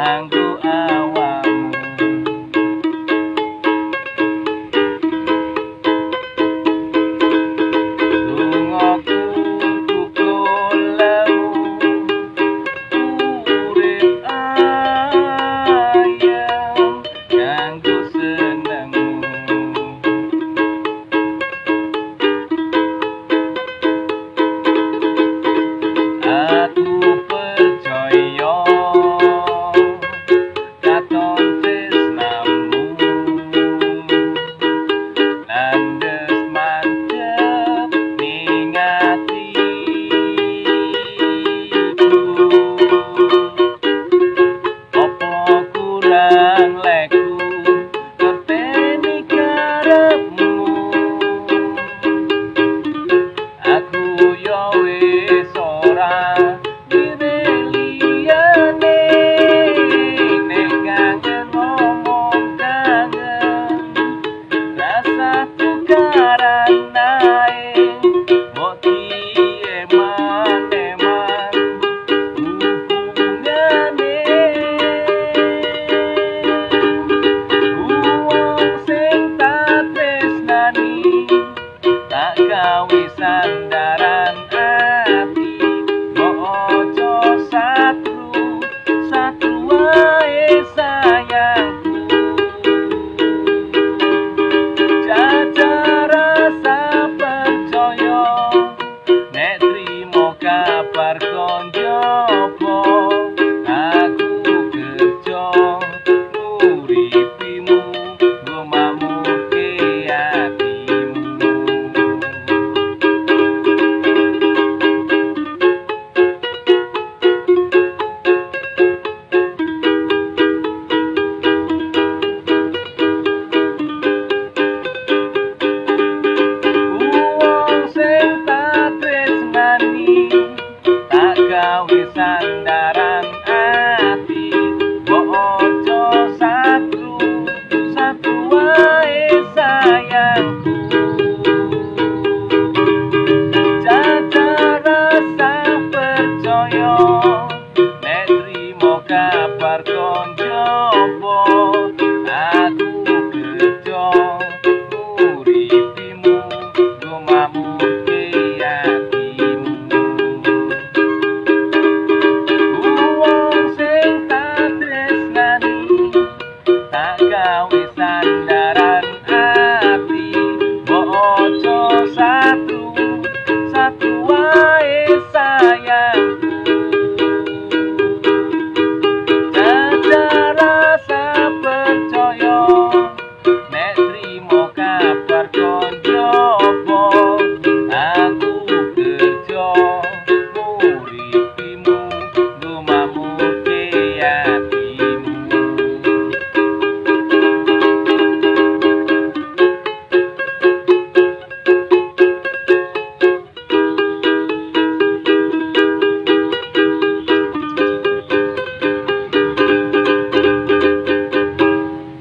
kanggo awakmu. Lungaku tukul lemu urip ayem kanggo senengmu. Aku percaya katon tresnamu landes mantep ning atiku. Opo kurang leku ngerteni karepmu. Aku yo wis ora duwe liyane nek kangen ngomong kangen rasaku karanae mbok piye maneman hubungane. Wong sing tak tresnani tak gawe sandaran ati, mbok ojo satru wae sayangku. Jajal rasa percaya nek trimo kabar kon jopo. Aku kerja nguripimu nggo mamurke atimu. Wong sing tak tresnani tak gawe sandaran ati, mbok ojo satru wae sayangku. Jajal rasa percaya nek trimo kabar kon jopo.